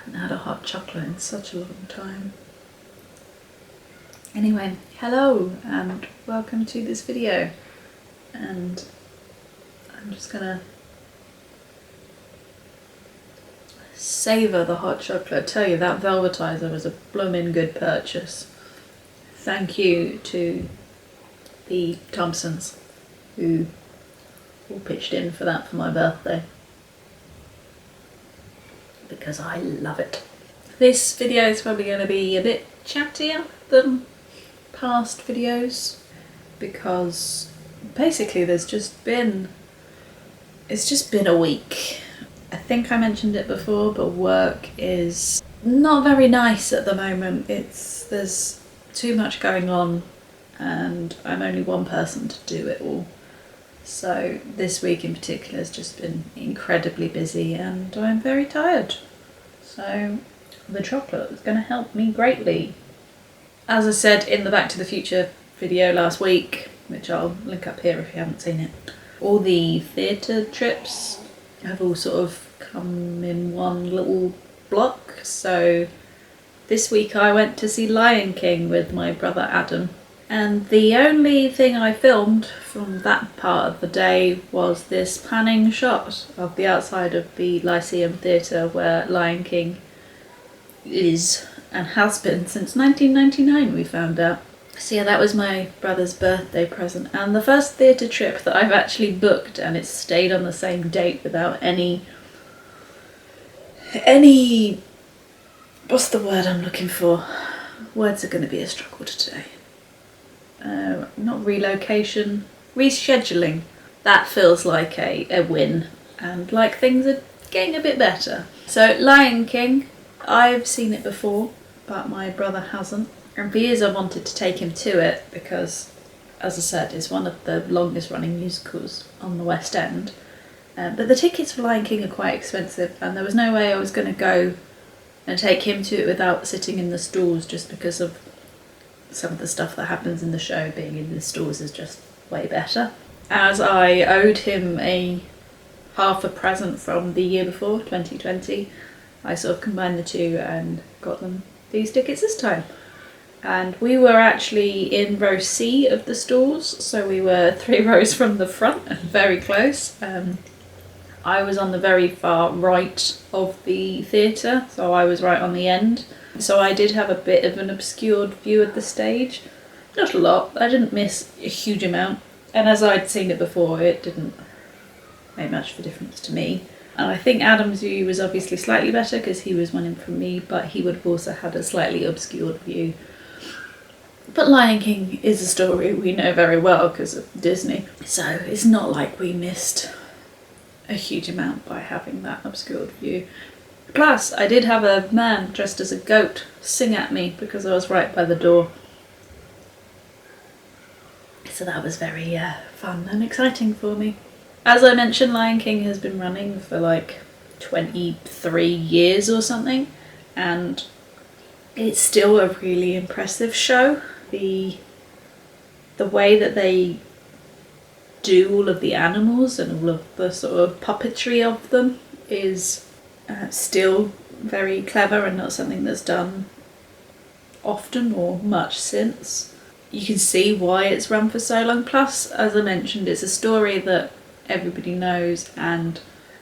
haven't had a hot chocolate in such a long time. Anyway, hello and welcome to this video. And I'm just gonna savour the hot chocolate. I tell you, that velvetizer was a bloomin' good purchase. Thank you to the Thompsons who all pitched in for that for my birthday, because I love it. This video is probably going to be a bit chattier than past videos because basically it's just been a week. I think I mentioned it before, but work is not very nice at the moment. There's too much going on and I'm only one person to do it all. So this week in particular has just been incredibly busy and I'm very tired. So the chocolate is going to help me greatly. As I said in the Back to the Future video last week, which I'll link up here if you haven't seen it, all the theatre trips have all sort of come in one little block. So this week I went to see Lion King with my brother Adam. And the only thing I filmed from that part of the day was this panning shot of the outside of the Lyceum Theatre where Lion King is and has been since 1999, we found out. So yeah, that was my brother's birthday present and the first theatre trip that I've actually booked, and it's stayed on the same date without any what's the word I'm looking for? Words are going to be a struggle today. Not relocation, rescheduling. That feels like a win and like things are getting a bit better. So Lion King, I've seen it before, but my brother hasn't. And for years I wanted to take him to it because, as I said, it's one of the longest running musicals on the West End. But the tickets for Lion King are quite expensive and there was no way I was going to go and take him to it without sitting in the stalls, just because of some of the stuff that happens in the show. Being in the stalls is just way better. As I owed him half a present from the year before, 2020, I sort of combined the two and got them these tickets this time. And we were actually in row C of the stalls, so we were 3 rows from the front and very close. I was on the very far right of the theatre, so I was right on the end. So I did have a bit of an obscured view of the stage. Not a lot, I didn't miss a huge amount. And as I'd seen it before, it didn't make much of a difference to me. And I think Adam's view was obviously slightly better because he was one in from me, but he would have also had a slightly obscured view. But Lion King is a story we know very well because of Disney. So it's not like we missed a huge amount by having that obscured view. Plus, I did have a man dressed as a goat sing at me because I was right by the door. So that was very fun and exciting for me. As I mentioned, Lion King has been running for like 23 years or something, and it's still a really impressive show. The way that they do all of the animals and all of the sort of puppetry of them is still very clever and not something that's done often or much since. You can see why it's run for so long. Plus, as I mentioned, it's a story that everybody knows and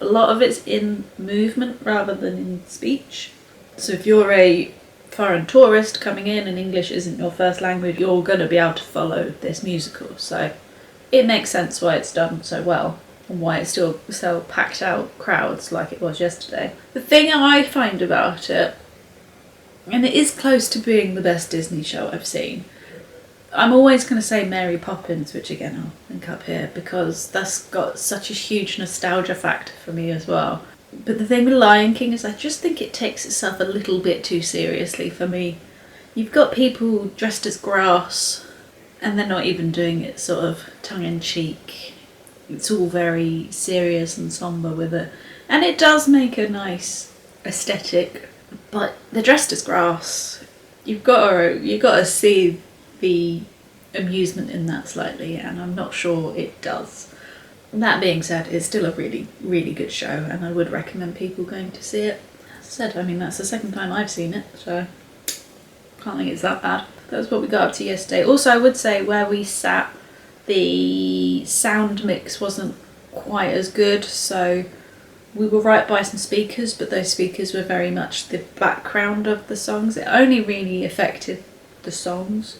a lot of it's in movement rather than in speech. So if you're a foreign tourist coming in and English isn't your first language, you're going to be able to follow this musical. So it makes sense why it's done so well and why it's still so packed out crowds like it was yesterday. The thing I find about it, and it is close to being the best Disney show I've seen, I'm always going to say Mary Poppins, which again I'll link up here because that's got such a huge nostalgia factor for me as well. But the thing with Lion King is I just think it takes itself a little bit too seriously for me. You've got people dressed as grass and they're not even doing it sort of tongue-in-cheek. It's all very serious and sombre with it. And it does make a nice aesthetic, but they're dressed as grass. You've got to see the amusement in that slightly, and I'm not sure it does. That being said, it's still a really, really good show and I would recommend people going to see it. said, I mean, that's the second time I've seen it, so can't think it's that bad. That's what we got up to yesterday. Also, I would say where we sat, the sound mix wasn't quite as good, so we were right by some speakers, but those speakers were very much the background of the songs. It only really affected the songs,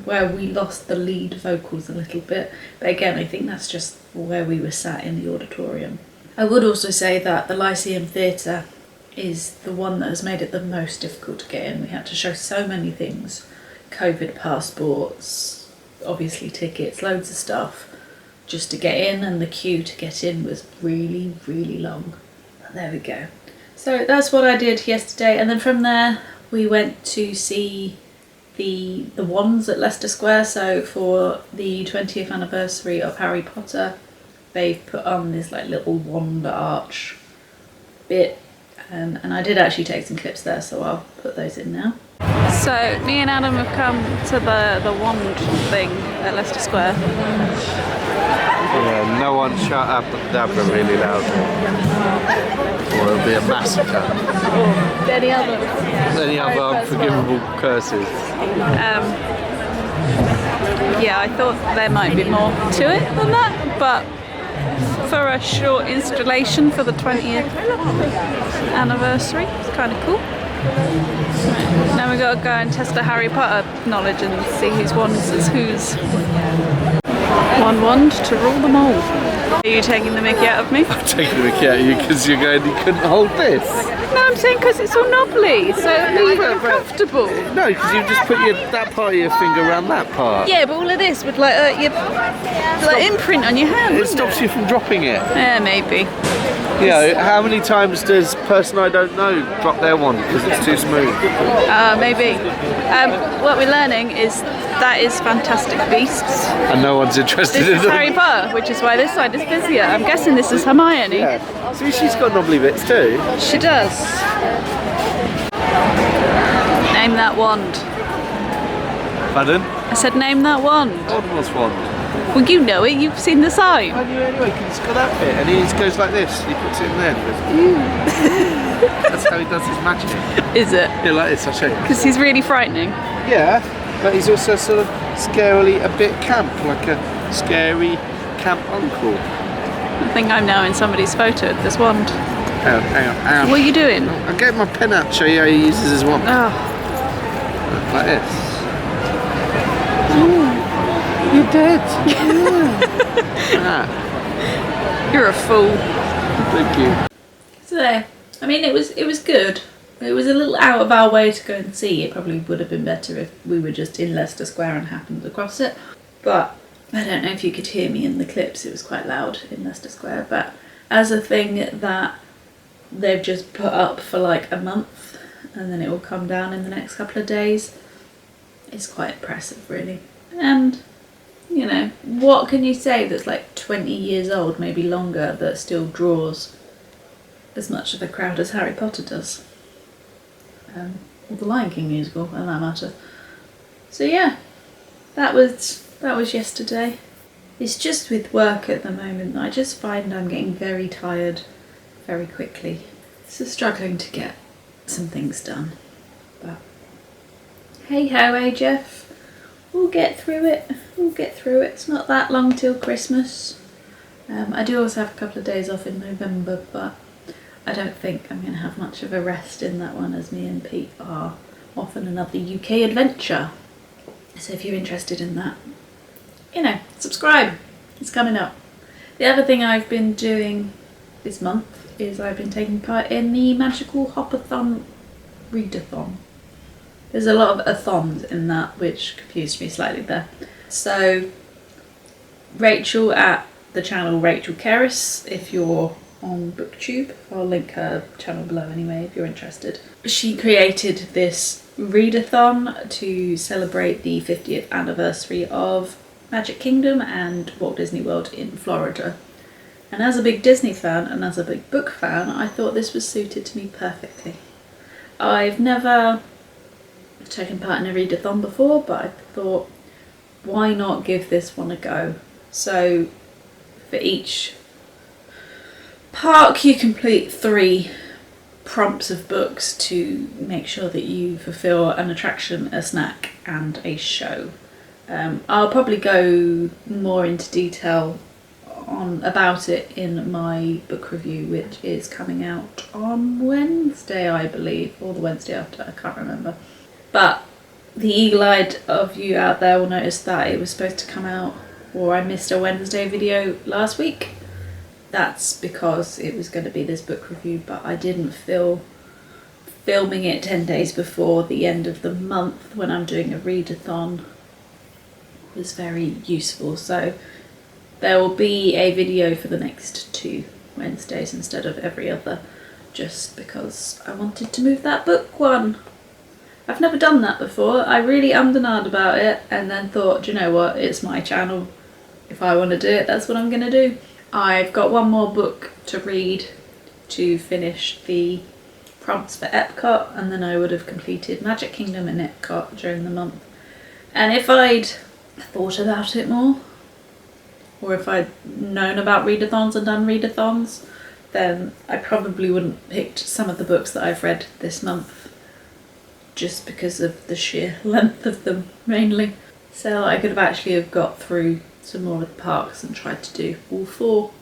where we lost the lead vocals a little bit. But again, I think that's just where we were sat in the auditorium. I would also say that the Lyceum Theatre is the one that has made it the most difficult to get in. We had to show so many things. COVID passports, obviously tickets, loads of stuff just to get in, and the queue to get in was really, really long. But there we go. So that's what I did yesterday, and then from there we went to see the wands at Leicester Square. So for the 20th anniversary of Harry Potter, they've put on this like little wand arch bit, and I did actually take some clips there, so I'll put those in now. So me and Adam have come to the wand thing at Leicester Square. Yeah, no one shut up and dabber really loud, or it'll be a massacre. Or Any other unforgivable curses. Yeah, I thought there might be more to it than that, but for a short installation for the 20th anniversary, it's kind of cool. Right, now we've got to go and test the Harry Potter knowledge and see whose wands is whose. One wand to rule them all. Are you taking the mickey out of me? I'm taking the mickey out of you because you're going, you couldn't hold this. No, I'm saying because it's all knobbly, so it'll be uncomfortable. No, because you just put that part of your finger around that part. Yeah, but all of this would like your imprint on your hand. It stops you from dropping it. Yeah, maybe. Yeah, how many times does person I don't know drop their wand because it's too smooth? Maybe. What we're learning is that is Fantastic Beasts. And no one's interested This in is them. Harry Potter, which is why this side is busier. I'm guessing this is Hermione. Yeah. See, she's got knobbly bits too. She does. Name that wand. Pardon? I said name that wand. Voldemort's wand. Well, you know it. You've seen the sign. I knew anyway, because it's got that bit, and he just goes like this. He puts it in there. That's how he does his magic. Is it? Yeah, like this. I'll show you. Because he's really frightening. Yeah, but he's also sort of scarily a bit camp, like a scary camp uncle. I think I'm now in somebody's photo of this wand. Hang on. What are you doing? I'll get my pen out to show you how he uses his wand. Oh. Like this. You're dead. You're a fool. Thank you. So there. I mean, it was good. It was a little out of our way to go and see. It probably would have been better if we were just in Leicester Square and happened across it. But I don't know if you could hear me in the clips. It was quite loud in Leicester Square. But as a thing that they've just put up for like a month and then it will come down in the next couple of days, it's quite impressive, really. And you know, what can you say that's like 20 years old, maybe longer, that still draws as much of a crowd as Harry Potter does? Or the Lion King musical, for that matter. So yeah, that was yesterday. It's just with work at the moment, I just find I'm getting very tired very quickly. So struggling to get some things done. But hey ho, eh Jeff? We'll get through it. We'll get through it. It's not that long till Christmas. I do also have a couple of days off in November, but I don't think I'm going to have much of a rest in that one, as me and Pete are off on another UK adventure. So if you're interested in that, you know, subscribe. It's coming up. The other thing I've been doing this month is I've been taking part in the Magical Hopathon readathon. There's a lot of athons in that, which confused me slightly there. So Rachel at the channel Rachel Keris, if you're on BookTube, I'll link her channel below anyway if you're interested. She created this readathon to celebrate the 50th anniversary of Magic Kingdom and Walt Disney World in Florida. And as a big Disney fan and as a big book fan, I thought this was suited to me perfectly. I've never taken part in a readathon before, but I thought, why not give this one a go? So for each park you complete 3 prompts of books to make sure that you fulfill an attraction, a snack and a show. I'll probably go more into detail about it in my book review, which is coming out on Wednesday, I believe, or the Wednesday after, I can't remember. But the eagle-eyed of you out there will notice that it was supposed to come out, or I missed a Wednesday video last week. That's because it was going to be this book review, but I didn't feel filming it 10 days before the end of the month when I'm doing a readathon was very useful. So there will be a video for the next 2 Wednesdays instead of every other, just because I wanted to move that book one. I've never done that before. I really ummed and ahed about it and then thought, do you know what, it's my channel. If I want to do it, that's what I'm going to do. I've got one more book to read to finish the prompts for Epcot, and then I would have completed Magic Kingdom and Epcot during the month. And if I'd thought about it more, or if I'd known about readathons and done readathons, then I probably wouldn't have picked some of the books that I've read this month, just because of the sheer length of them mainly. So I could have actually have got through some more of the parks and tried to do all 4.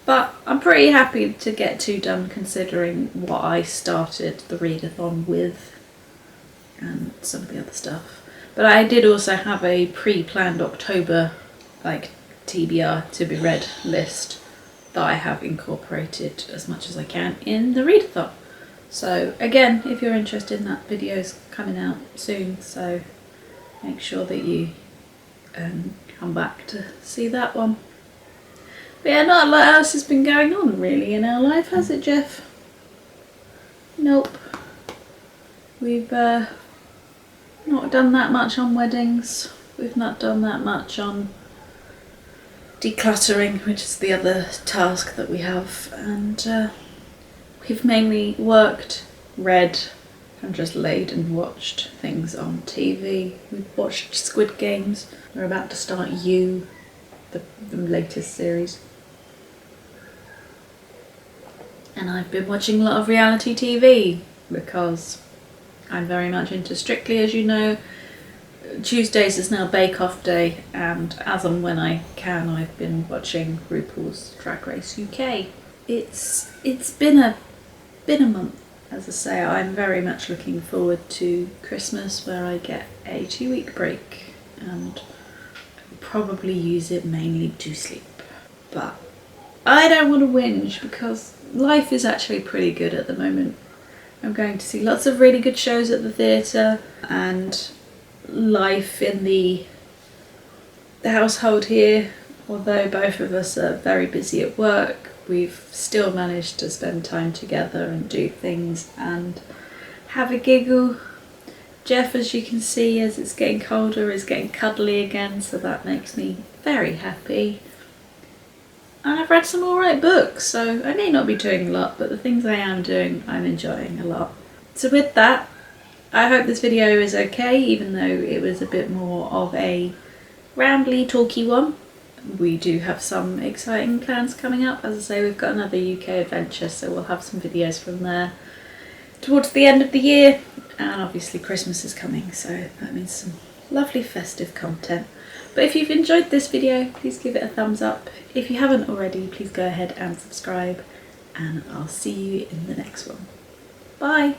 But I'm pretty happy to get 2 done considering what I started the readathon with and some of the other stuff. But I did also have a pre-planned October TBR to be read list that I have incorporated as much as I can in the readathon. So again, if you're interested in that, video's coming out soon, so make sure that you come back to see that one. But yeah, not a lot else has been going on really in our life, has it, Jeff? Nope. We've not done that much on weddings. We've not done that much on decluttering, which is the other task that we have, and we've mainly worked, read and just laid and watched things on TV. We've watched Squid Games. We're about to start You, the latest series. And I've been watching a lot of reality TV because I'm very much into Strictly, as you know. Tuesdays is now Bake Off Day, and as and when I can, I've been watching RuPaul's Drag Race UK. It's been a month. As I say, I'm very much looking forward to Christmas, where I get a 2-week break and probably use it mainly to sleep. But I don't want to whinge because life is actually pretty good at the moment. I'm going to see lots of really good shows at the theatre, and life in the household here, although both of us are very busy at work, we've still managed to spend time together and do things and have a giggle. Jeff, as you can see, as it's getting colder, is getting cuddly again, so that makes me very happy. And I've read some alright books, so I may not be doing a lot, but the things I am doing, I'm enjoying a lot. So with that, I hope this video is okay, even though it was a bit more of a rambly, talky one. We do have some exciting plans coming up. As I say, we've got another UK adventure, so we'll have some videos from there towards the end of the year. And obviously Christmas is coming, so that means some lovely festive content. But if you've enjoyed this video, please give it a thumbs up. If you haven't already, please go ahead and subscribe, and I'll see you in the next one. Bye!